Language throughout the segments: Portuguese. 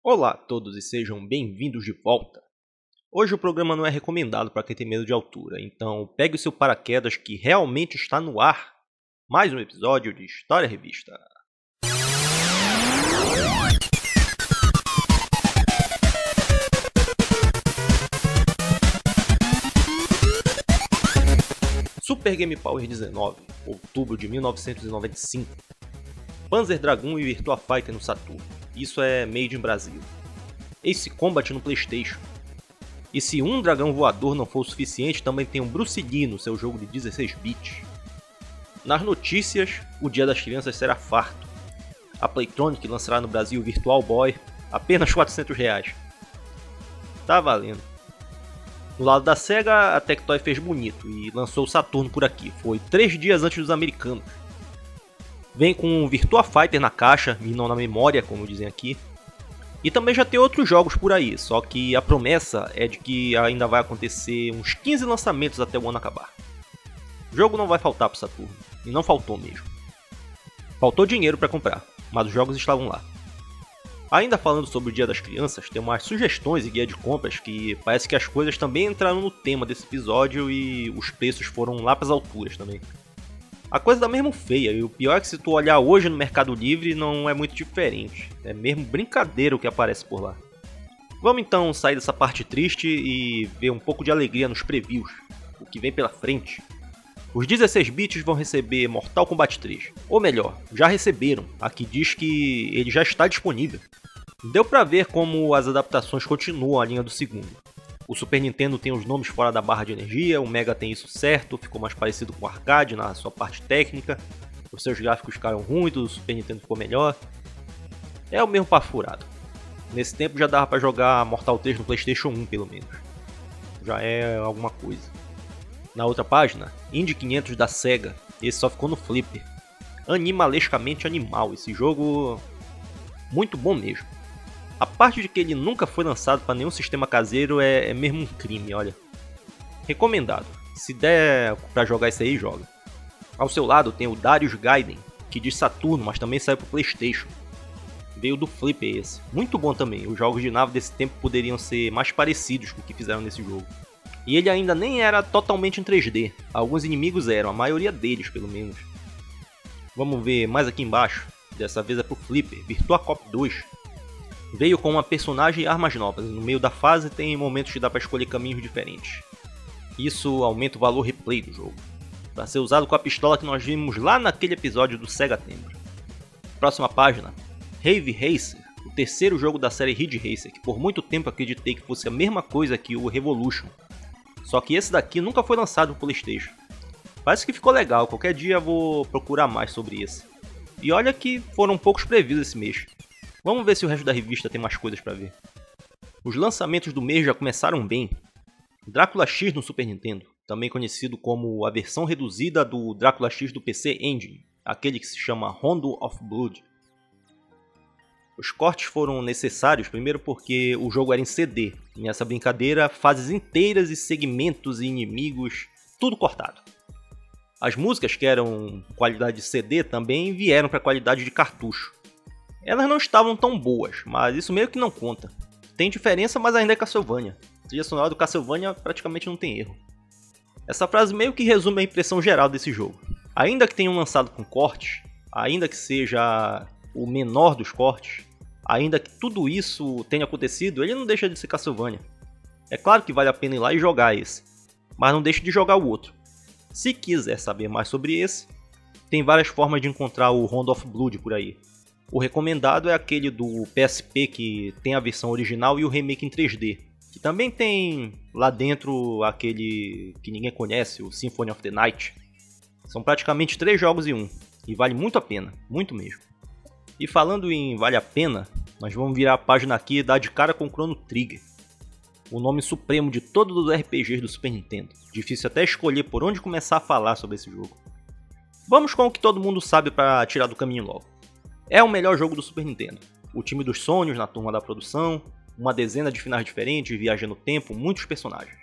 Olá a todos e sejam bem-vindos de volta. Hoje o programa não é recomendado para quem tem medo de altura, então pegue o seu paraquedas que realmente está no ar. Mais um episódio de História Revista. Super Game Power 19, outubro de 1995. Panzer Dragoon e Virtua Fighter no Saturno. Isso é made in Brasil. Ace Combat no PlayStation. E se um dragão voador não for o suficiente, também tem um Bruce Lee no seu jogo de 16 bits. Nas notícias, o Dia das Crianças será farto. A Playtronic lançará no Brasil o Virtual Boy, apenas R$400. Tá valendo. No lado da SEGA, a Tectoy fez bonito e lançou o Saturno por aqui. Foi 3 dias antes dos americanos. Vem com o Virtua Fighter na caixa, e não na memória, como dizem aqui. E também já tem outros jogos por aí, só que a promessa é de que ainda vai acontecer uns 15 lançamentos até o ano acabar. O jogo não vai faltar pro Saturno, e não faltou mesmo. Faltou dinheiro para comprar, mas os jogos estavam lá. Ainda falando sobre o Dia das Crianças, tem umas sugestões e guia de compras que parece que as coisas também entraram no tema desse episódio e os preços foram lá pras alturas também. A coisa tá mesmo feia, e o pior é que se tu olhar hoje no Mercado Livre não é muito diferente. É mesmo brincadeira o que aparece por lá. Vamos então sair dessa parte triste e ver um pouco de alegria nos previews, o que vem pela frente. Os 16 bits vão receber Mortal Kombat 3, ou melhor, já receberam, aqui diz que ele já está disponível. Deu pra ver como as adaptações continuam a linha do segundo. O Super Nintendo tem os nomes fora da barra de energia, o Mega tem isso certo, ficou mais parecido com o arcade na sua parte técnica, os seus gráficos ficaram ruins, o Super Nintendo ficou melhor. É o mesmo papo furado. Nesse tempo já dava pra jogar Mortal 3 no PlayStation 1 pelo menos. Já é alguma coisa. Na outra página, Indy 500 da SEGA, esse só ficou no Flipper. Animalescamente animal, esse jogo muito bom mesmo. A parte de que ele nunca foi lançado para nenhum sistema caseiro é mesmo um crime, olha. Recomendado. Se der pra jogar isso aí, joga. Ao seu lado tem o Darius Gaiden, que diz Saturno, mas também saiu pro PlayStation. Veio do Flipper esse. Muito bom também. Os jogos de nave desse tempo poderiam ser mais parecidos com o que fizeram nesse jogo. E ele ainda nem era totalmente em 3D. Alguns inimigos eram, a maioria deles pelo menos. Vamos ver mais aqui embaixo. Dessa vez é pro Flipper. Virtua Cop 2. Veio com uma personagem e armas novas. No meio da fase tem momentos que dá para escolher caminhos diferentes. Isso aumenta o valor replay do jogo, para ser usado com a pistola que nós vimos lá naquele episódio do Sega Tempo. Próxima página, Heavy Racer, o terceiro jogo da série Ridge Racer, que por muito tempo acreditei que fosse a mesma coisa que o Revolution. Só que esse daqui nunca foi lançado no PlayStation. Parece que ficou legal, qualquer dia vou procurar mais sobre esse. E olha que foram poucos previews esse mês. Vamos ver se o resto da revista tem mais coisas pra ver. Os lançamentos do mês já começaram bem. Drácula X no Super Nintendo, também conhecido como a versão reduzida do Drácula X do PC Engine, aquele que se chama Rondo of Blood. Os cortes foram necessários, primeiro porque o jogo era em CD, e nessa brincadeira fases inteiras e segmentos e inimigos, tudo cortado. As músicas que eram qualidade de CD também vieram para qualidade de cartucho. Elas não estavam tão boas, mas isso meio que não conta. Tem diferença, mas ainda é Castlevania. A trilha sonora do Castlevania praticamente não tem erro. Essa frase meio que resume a impressão geral desse jogo. Ainda que tenham lançado com cortes, ainda que seja o menor dos cortes, ainda que tudo isso tenha acontecido, ele não deixa de ser Castlevania. É claro que vale a pena ir lá e jogar esse, mas não deixe de jogar o outro. Se quiser saber mais sobre esse, tem várias formas de encontrar o Rondo of Blood por aí. O recomendado é aquele do PSP que tem a versão original e o remake em 3D. Que também tem lá dentro aquele que ninguém conhece, o Symphony of the Night. São praticamente 3 jogos em um. E vale muito a pena, muito mesmo. E falando em vale a pena, nós vamos virar a página aqui e dar de cara com o Chrono Trigger. O nome supremo de todos os RPGs do Super Nintendo. Difícil até escolher por onde começar a falar sobre esse jogo. Vamos com o que todo mundo sabe para tirar do caminho logo. É o melhor jogo do Super Nintendo. O time dos sonhos na turma da produção, uma dezena de finais diferentes, viagem no tempo, muitos personagens.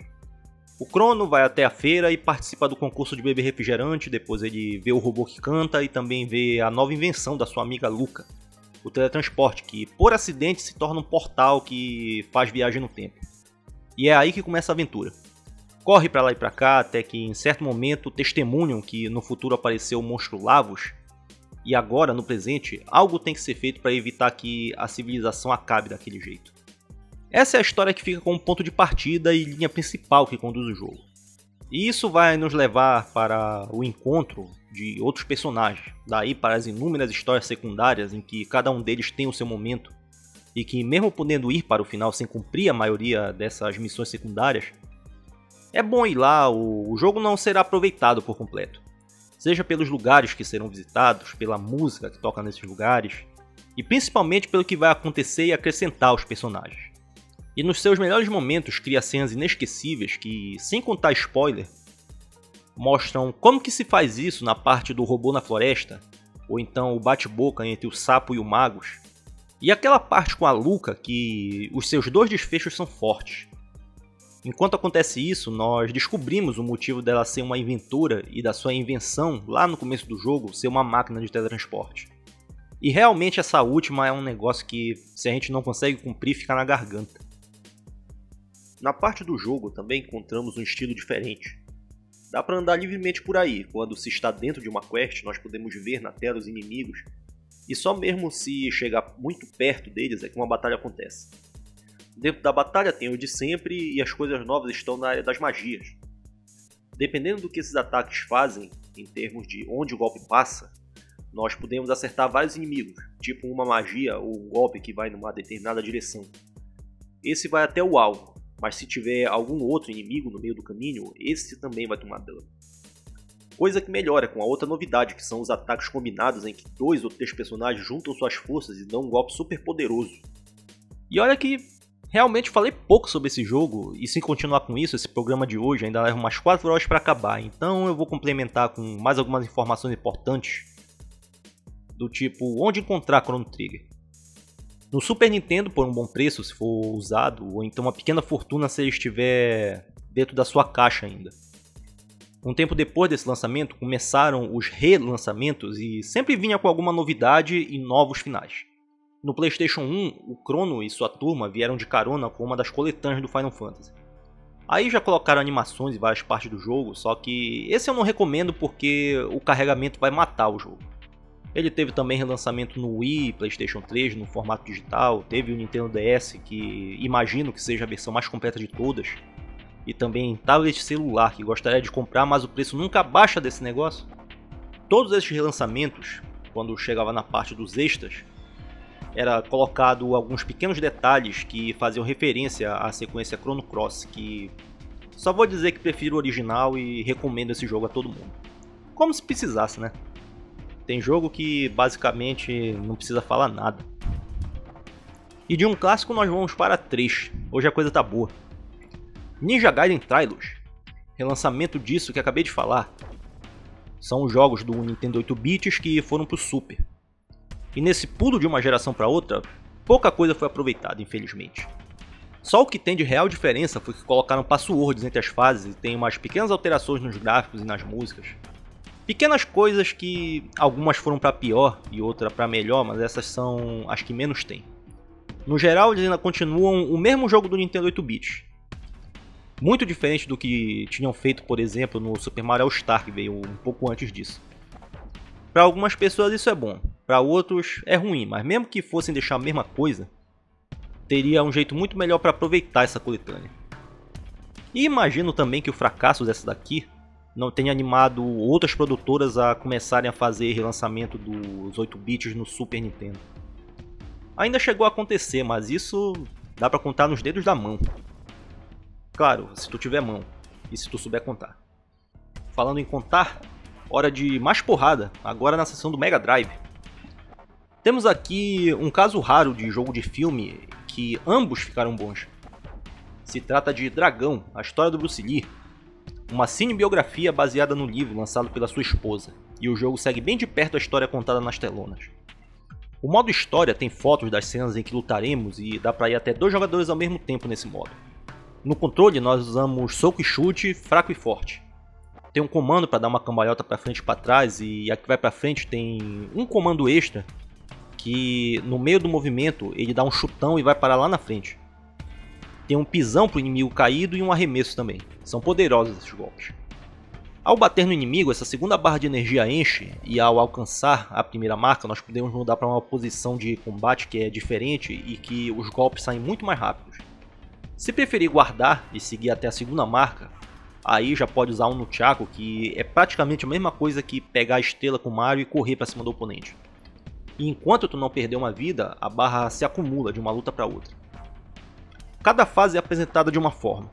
O Chrono vai até a feira e participa do concurso de beber refrigerante, depois ele vê o robô que canta e também vê a nova invenção da sua amiga Luca. o teletransporte, que por acidente se torna um portal que faz viagem no tempo. E é aí que começa a aventura. Corre pra lá e pra cá até que em certo momento testemunham que no futuro apareceu o monstro Lavos, e agora, no presente, algo tem que ser feito para evitar que a civilização acabe daquele jeito. Essa é a história que fica como ponto de partida e linha principal que conduz o jogo. E isso vai nos levar para o encontro de outros personagens, daí para as inúmeras histórias secundárias em que cada um deles tem o seu momento, e que mesmo podendo ir para o final sem cumprir a maioria dessas missões secundárias, é bom ir lá, o jogo não será aproveitado por completo. Seja pelos lugares que serão visitados, pela música que toca nesses lugares, e principalmente pelo que vai acontecer e acrescentar aos personagens. E nos seus melhores momentos cria cenas inesquecíveis que, sem contar spoiler, mostram como que se faz isso na parte do robô na floresta, ou então o bate-boca entre o sapo e o Magus, e aquela parte com a Luca que os seus dois desfechos são fortes. Enquanto acontece isso, nós descobrimos o motivo dela ser uma inventora e da sua invenção, lá no começo do jogo, ser uma máquina de teletransporte. E realmente essa última é um negócio que, se a gente não consegue cumprir, fica na garganta. Na parte do jogo também encontramos um estilo diferente. Dá pra andar livremente por aí, quando se está dentro de uma quest nós podemos ver na tela os inimigos, e só mesmo se chegar muito perto deles é que uma batalha acontece. Dentro da batalha tem o de sempre e as coisas novas estão na área das magias. Dependendo do que esses ataques fazem, em termos de onde o golpe passa, nós podemos acertar vários inimigos, tipo uma magia ou um golpe que vai numa determinada direção. Esse vai até o alvo, mas se tiver algum outro inimigo no meio do caminho, esse também vai tomar dano. Coisa que melhora com a outra novidade, que são os ataques combinados em que 2 ou 3 personagens juntam suas forças e dão um golpe super poderoso. E olha que realmente falei pouco sobre esse jogo, e se continuar com isso, esse programa de hoje ainda leva umas 4 horas para acabar, então eu vou complementar com mais algumas informações importantes, do tipo onde encontrar Chrono Trigger. No Super Nintendo por um bom preço se for usado, ou então uma pequena fortuna se ele estiver dentro da sua caixa ainda. Um tempo depois desse lançamento começaram os relançamentos e sempre vinha com alguma novidade e novos finais. No PlayStation 1, o Chrono e sua turma vieram de carona com uma das coletâneas do Final Fantasy. Aí já colocaram animações em várias partes do jogo, só que esse eu não recomendo porque o carregamento vai matar o jogo. Ele teve também relançamento no Wii, PlayStation 3 no formato digital, teve o Nintendo DS, que imagino que seja a versão mais completa de todas, e também tablet celular, que gostaria de comprar, mas o preço nunca baixa desse negócio. Todos esses relançamentos, quando chegava na parte dos extras, era colocado alguns pequenos detalhes que faziam referência à sequência Chrono Cross, que só vou dizer que prefiro o original e recomendo esse jogo a todo mundo. Como se precisasse, né? Tem jogo que basicamente não precisa falar nada. E de um clássico nós vamos para 3, hoje a coisa tá boa. Ninja Gaiden Trilogy, relançamento disso que acabei de falar. São os jogos do Nintendo 8 bits que foram pro Super. E nesse pulo de uma geração para outra, pouca coisa foi aproveitada, infelizmente. Só o que tem de real diferença foi que colocaram passwords entre as fases e tem umas pequenas alterações nos gráficos e nas músicas. Pequenas coisas que algumas foram para pior e outra para melhor, mas essas são as que menos tem. No geral, eles ainda continuam o mesmo jogo do Nintendo 8 bits. Muito diferente do que tinham feito, por exemplo, no Super Mario All-Star, que veio um pouco antes disso. Para algumas pessoas isso é bom, para outros é ruim, mas mesmo que fossem deixar a mesma coisa, teria um jeito muito melhor para aproveitar essa coletânea. E imagino também que o fracasso dessa daqui não tenha animado outras produtoras a começarem a fazer relançamento dos 8 bits no Super Nintendo. Ainda chegou a acontecer, mas isso dá para contar nos dedos da mão. Claro, se tu tiver mão e se tu souber contar. Falando em contar, hora de mais porrada, agora na seção do Mega Drive. Temos aqui um caso raro de jogo de filme que ambos ficaram bons. Se trata de Dragão, a história do Bruce Lee, uma cinebiografia baseada no livro lançado pela sua esposa, e o jogo segue bem de perto a história contada nas telonas. O modo história tem fotos das cenas em que lutaremos e dá pra ir até 2 jogadores ao mesmo tempo nesse modo. No controle nós usamos soco e chute, fraco e forte. Tem um comando para dar uma cambalhota para frente e para trás, e a que vai para frente tem um comando extra que no meio do movimento ele dá um chutão e vai parar lá na frente. Tem um pisão para o inimigo caído e um arremesso também. São poderosos esses golpes. Ao bater no inimigo, essa segunda barra de energia enche e ao alcançar a primeira marca nós podemos mudar para uma posição de combate que é diferente e que os golpes saem muito mais rápidos. Se preferir guardar e seguir até a segunda marca, aí já pode usar um Nunchaku, que é praticamente a mesma coisa que pegar a estrela com o Mario e correr para cima do oponente. E enquanto tu não perder uma vida, a barra se acumula de uma luta para outra. Cada fase é apresentada de uma forma.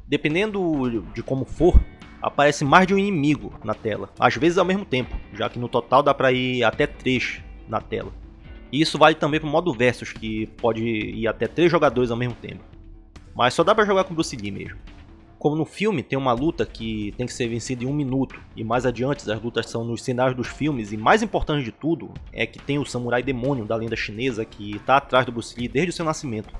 Dependendo de como for, aparece mais de um inimigo na tela, às vezes ao mesmo tempo, já que no total dá para ir até 3 na tela. E isso vale também para o modo Versus, que pode ir até 3 jogadores ao mesmo tempo. Mas só dá para jogar com Bruce Lee mesmo. Como no filme tem uma luta que tem que ser vencida em 1 minuto, e mais adiante as lutas são nos cenários dos filmes, e mais importante de tudo é que tem o samurai demônio da lenda chinesa que está atrás do Bruce Lee desde o seu nascimento.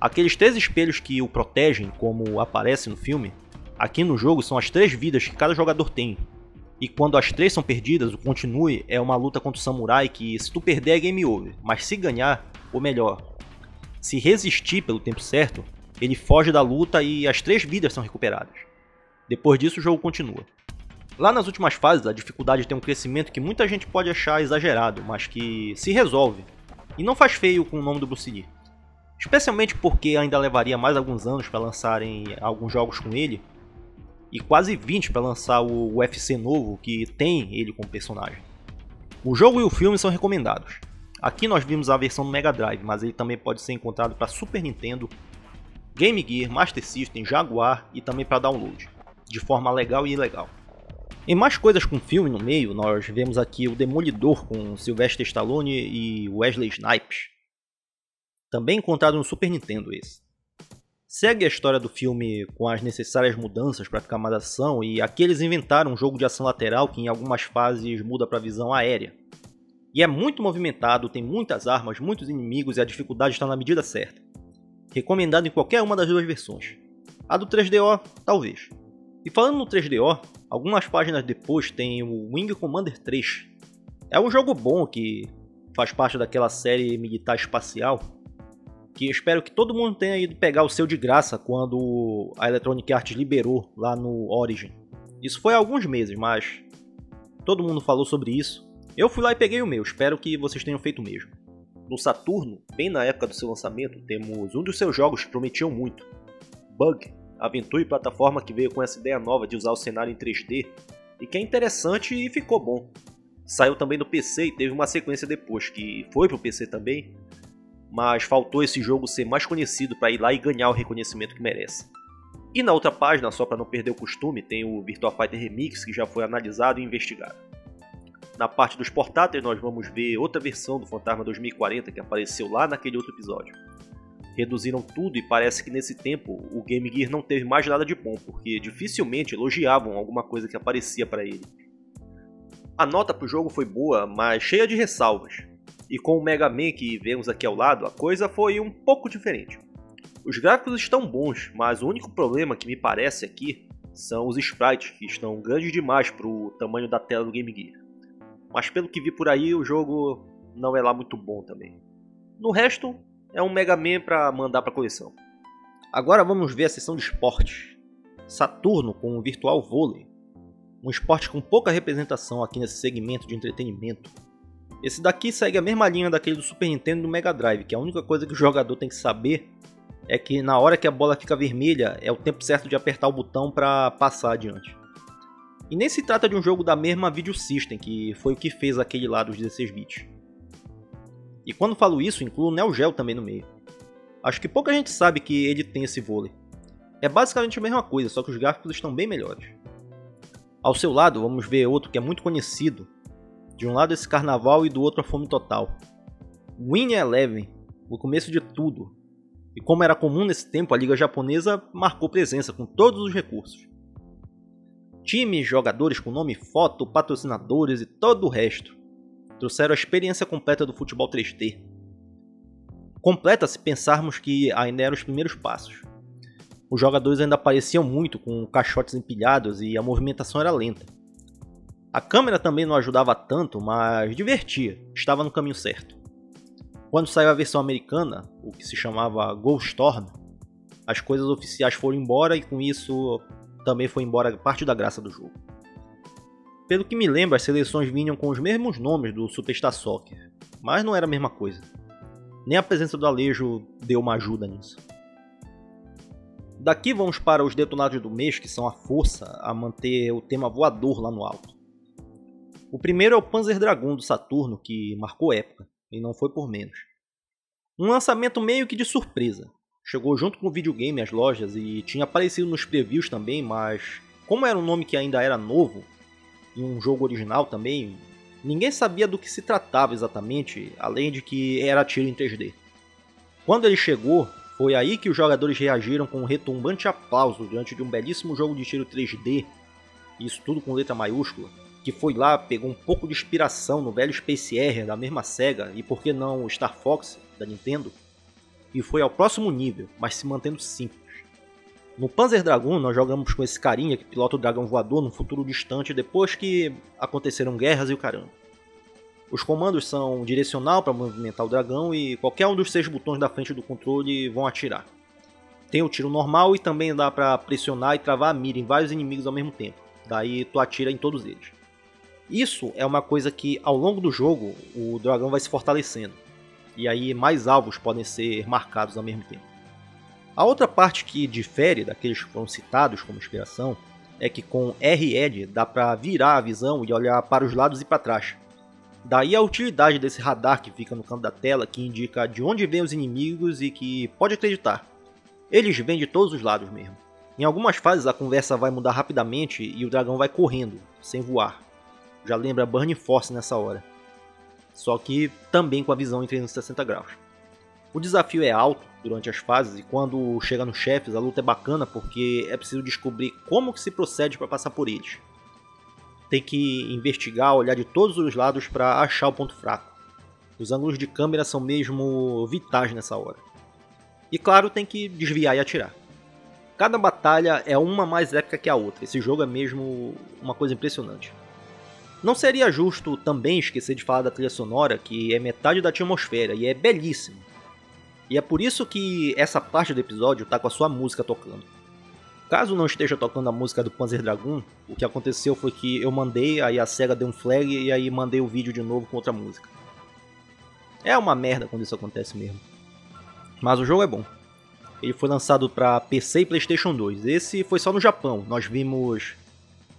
Aqueles 3 espelhos que o protegem, como aparece no filme, aqui no jogo são as 3 vidas que cada jogador tem. E quando as 3 são perdidas, o continue é uma luta contra o samurai que se tu perder é game over, mas se ganhar, ou melhor, se resistir pelo tempo certo, ele foge da luta e as 3 vidas são recuperadas. Depois disso o jogo continua. Lá nas últimas fases a dificuldade tem um crescimento que muita gente pode achar exagerado, mas que se resolve, e não faz feio com o nome do Bruce Lee. Especialmente porque ainda levaria mais alguns anos para lançarem alguns jogos com ele, e quase 20 para lançar o UFC novo que tem ele como personagem. O jogo e o filme são recomendados. Aqui nós vimos a versão do Mega Drive, mas ele também pode ser encontrado para Super Nintendo, Game Gear, Master System, Jaguar e também para download, de forma legal e ilegal. Em mais coisas com filme no meio, nós vemos aqui o Demolidor com Sylvester Stallone e Wesley Snipes, também encontrado no Super Nintendo esse. Segue a história do filme com as necessárias mudanças para ficar mais ação, e aqui eles inventaram um jogo de ação lateral que em algumas fases muda para visão aérea. E é muito movimentado, tem muitas armas, muitos inimigos e a dificuldade está na medida certa. Recomendado em qualquer uma das 2 versões. A do 3DO, talvez. E falando no 3DO, algumas páginas depois tem o Wing Commander 3. É um jogo bom que faz parte daquela série militar espacial, que espero que todo mundo tenha ido pegar o seu de graça quando a Electronic Arts liberou lá no Origin. Isso foi há alguns meses, mas todo mundo falou sobre isso. Eu fui lá e peguei o meu, espero que vocês tenham feito o mesmo. No Saturno, bem na época do seu lançamento, temos um dos seus jogos que prometiam muito, Bug, aventura e plataforma que veio com essa ideia nova de usar o cenário em 3D e que é interessante e ficou bom. Saiu também no PC e teve uma sequência depois, que foi pro PC também, mas faltou esse jogo ser mais conhecido para ir lá e ganhar o reconhecimento que merece. E na outra página, só para não perder o costume, tem o Virtua Fighter Remix que já foi analisado e investigado. Na parte dos portáteis nós vamos ver outra versão do Fantasma 2040 que apareceu lá naquele outro episódio. Reduziram tudo e parece que nesse tempo o Game Gear não teve mais nada de bom, porque dificilmente elogiavam alguma coisa que aparecia para ele. A nota pro jogo foi boa, mas cheia de ressalvas. E com o Mega Man que vemos aqui ao lado, a coisa foi um pouco diferente. Os gráficos estão bons, mas o único problema que me parece aqui são os sprites, que estão grandes demais para o tamanho da tela do Game Gear. Mas pelo que vi por aí, o jogo não é lá muito bom também. No resto, é um Mega Man para mandar para coleção. Agora vamos ver a seção de esportes. Saturno com o Virtual Volley. Um esporte com pouca representação aqui nesse segmento de entretenimento. Esse daqui segue a mesma linha daquele do Super Nintendo e do Mega Drive, que a única coisa que o jogador tem que saber é que na hora que a bola fica vermelha é o tempo certo de apertar o botão para passar adiante. E nem se trata de um jogo da mesma Video System, que foi o que fez aquele lá dos 16 bits. E quando falo isso, incluo o Neo Geo também no meio. Acho que pouca gente sabe que ele tem esse vôlei. É basicamente a mesma coisa, só que os gráficos estão bem melhores. Ao seu lado, vamos ver outro que é muito conhecido. De um lado esse Carnaval e do outro a Fome Total. Win Eleven, o começo de tudo. E como era comum nesse tempo, a liga japonesa marcou presença com todos os recursos. Times, jogadores com nome, foto, patrocinadores e todo o resto. Trouxeram a experiência completa do futebol 3D. Completa se pensarmos que ainda eram os primeiros passos. Os jogadores ainda apareciam muito com caixotes empilhados e a movimentação era lenta. A câmera também não ajudava tanto, mas divertia, estava no caminho certo. Quando saiu a versão americana, o que se chamava Ghost Storm, as coisas oficiais foram embora e com isso também foi embora parte da graça do jogo. Pelo que me lembro, as seleções vinham com os mesmos nomes do Superstar Soccer, mas não era a mesma coisa. Nem a presença do Alejo deu uma ajuda nisso. Daqui vamos para os detonados do mês, que são a força a manter o tema voador lá no alto. O primeiro é o Panzer Dragoon do Saturno, que marcou época, e não foi por menos. Um lançamento meio que de surpresa. Chegou junto com o videogame às lojas e tinha aparecido nos previews também, mas como era um nome que ainda era novo, e um jogo original também, ninguém sabia do que se tratava exatamente, além de que era tiro em 3D. Quando ele chegou, foi aí que os jogadores reagiram com um retumbante aplauso diante de um belíssimo jogo de tiro 3D, isso tudo com letra maiúscula, que foi lá, pegou um pouco de inspiração no velho Space Harrier da mesma SEGA e por que não o Star Fox da Nintendo, e foi ao próximo nível, mas se mantendo simples. No Panzer Dragoon nós jogamos com esse carinha que pilota o dragão voador num futuro distante depois que aconteceram guerras e o caramba. Os comandos são direcional para movimentar o dragão e qualquer um dos 6 botões da frente do controle vão atirar. Tem o tiro normal e também dá para pressionar e travar a mira em vários inimigos ao mesmo tempo, daí tu atira em todos eles. Isso é uma coisa que ao longo do jogo o dragão vai se fortalecendo, e aí mais alvos podem ser marcados ao mesmo tempo. A outra parte que difere daqueles que foram citados como inspiração é que com R-Ed dá para virar a visão e olhar para os lados e para trás. Daí a utilidade desse radar que fica no canto da tela que indica de onde vêm os inimigos e que, pode acreditar, eles vêm de todos os lados mesmo. Em algumas fases a conversa vai mudar rapidamente e o dragão vai correndo, sem voar. Já lembra Burning Force nessa hora. Só que também com a visão em 360 graus. O desafio é alto durante as fases e quando chega nos chefes a luta é bacana porque é preciso descobrir como que se procede para passar por eles. Tem que investigar, olhar de todos os lados para achar o ponto fraco. Os ângulos de câmera são mesmo vitais nessa hora. E claro, tem que desviar e atirar. Cada batalha é uma mais épica que a outra, esse jogo é mesmo uma coisa impressionante. Não seria justo também esquecer de falar da trilha sonora, que é metade da atmosfera e é belíssima. E é por isso que essa parte do episódio tá com a sua música tocando. Caso não esteja tocando a música do Panzer Dragoon, o que aconteceu foi que eu mandei, aí a SEGA deu um flag e aí mandei o vídeo de novo com outra música. É uma merda quando isso acontece mesmo. Mas o jogo é bom. Ele foi lançado para PC e PlayStation 2. Esse foi só no Japão. Nós vimos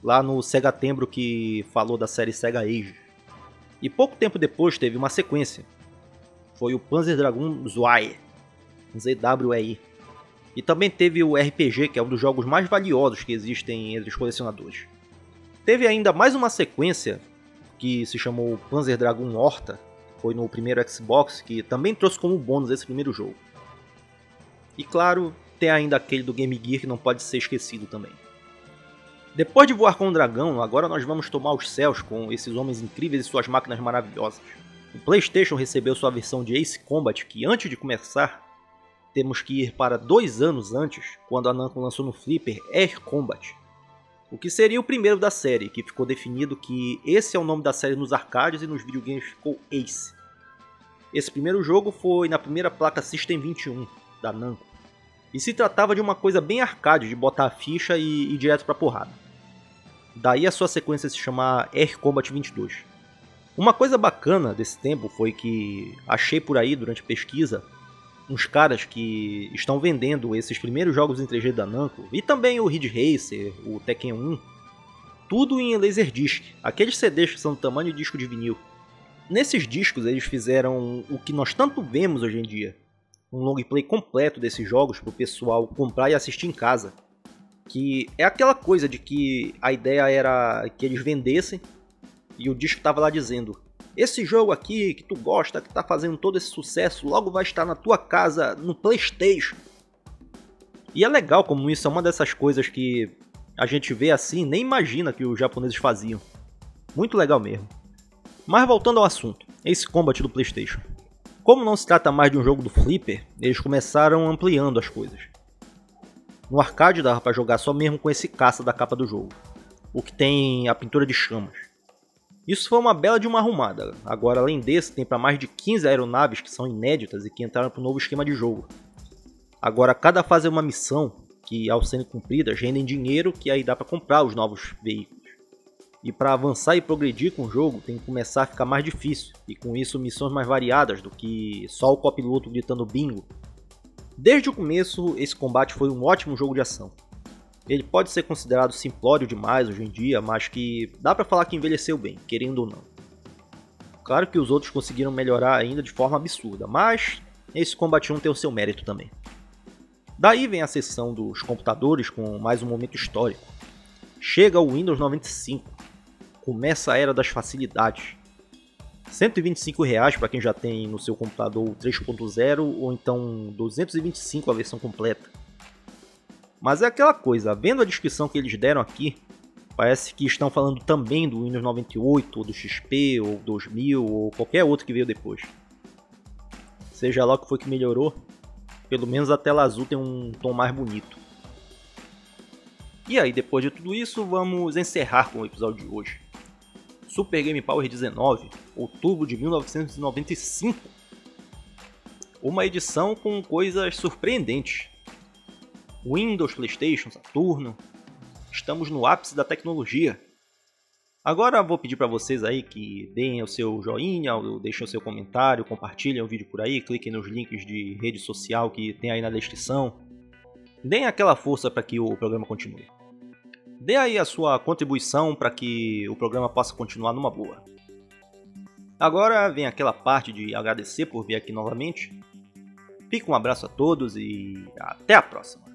lá no Sega Tembro que falou da série Sega Age. E pouco tempo depois teve uma sequência. Foi o Panzer Dragoon Zwei, ZWEI. E também teve o RPG, que é um dos jogos mais valiosos que existem entre os colecionadores. Teve ainda mais uma sequência, que se chamou Panzer Dragoon Horta, foi no primeiro Xbox, que também trouxe como bônus esse primeiro jogo. E claro, tem ainda aquele do Game Gear que não pode ser esquecido também. Depois de voar com o dragão, agora nós vamos tomar os céus com esses homens incríveis e suas máquinas maravilhosas. O PlayStation recebeu sua versão de Ace Combat, que antes de começar, temos que ir para 2 anos antes, quando a Namco lançou no Flipper Air Combat. O que seria o primeiro da série, que ficou definido que esse é o nome da série nos arcades e nos videogames ficou Ace. Esse primeiro jogo foi na primeira placa System 21 da Namco. E se tratava de uma coisa bem arcade, de botar a ficha e ir direto pra porrada. Daí a sua sequência se chama Air Combat 22. Uma coisa bacana desse tempo foi que achei por aí durante a pesquisa uns caras que estão vendendo esses primeiros jogos em 3D da Namco e também o Ridge Racer, o Tekken 1, tudo em Laserdisc, aqueles CDs que são do tamanho de disco de vinil. Nesses discos eles fizeram o que nós tanto vemos hoje em dia, um long play completo desses jogos para o pessoal comprar e assistir em casa. Que é aquela coisa de que a ideia era que eles vendessem e o disco estava lá dizendo: esse jogo aqui que tu gosta, que está fazendo todo esse sucesso, logo vai estar na tua casa no PlayStation. E é legal como isso é uma dessas coisas que a gente vê assim e nem imagina que os japoneses faziam. Muito legal mesmo. Mas voltando ao assunto, Ace Combat do PlayStation. Como não se trata mais de um jogo do Flipper, eles começaram ampliando as coisas. No arcade dava para jogar só mesmo com esse caça da capa do jogo, o que tem a pintura de chamas. Isso foi uma bela de uma arrumada. Agora, além desse, tem para mais de 15 aeronaves que são inéditas e que entraram para o novo esquema de jogo. Agora, cada fase é uma missão que, ao serem cumpridas, rendem dinheiro que aí dá para comprar os novos veículos. E para avançar e progredir com o jogo, tem que começar a ficar mais difícil, e com isso missões mais variadas do que só o copiloto gritando bingo. Desde o começo, esse combate foi um ótimo jogo de ação. Ele pode ser considerado simplório demais hoje em dia, mas que dá pra falar que envelheceu bem, querendo ou não. Claro que os outros conseguiram melhorar ainda de forma absurda, mas esse Combat 1 tem o seu mérito também. Daí vem a seção dos computadores com mais um momento histórico. Chega o Windows 95, começa a era das facilidades. R$ 125 para quem já tem no seu computador 3.0 ou então 225 a versão completa. Mas é aquela coisa, vendo a descrição que eles deram aqui, parece que estão falando também do Windows 98, ou do XP, ou 2000, ou qualquer outro que veio depois. Seja lá o que foi que melhorou, pelo menos a tela azul tem um tom mais bonito. E aí, depois de tudo isso, vamos encerrar com o episódio de hoje. Super Game Power 19, outubro de 1995. Uma edição com coisas surpreendentes. Windows, PlayStation, Saturno. Estamos no ápice da tecnologia. Agora vou pedir para vocês aí que deem o seu joinha, ou deixem o seu comentário, compartilhem o vídeo por aí, cliquem nos links de rede social que tem aí na descrição. Deem aquela força para que o programa continue. Dê aí a sua contribuição para que o programa possa continuar numa boa. Agora vem aquela parte de agradecer por vir aqui novamente. Fica um abraço a todos e até a próxima.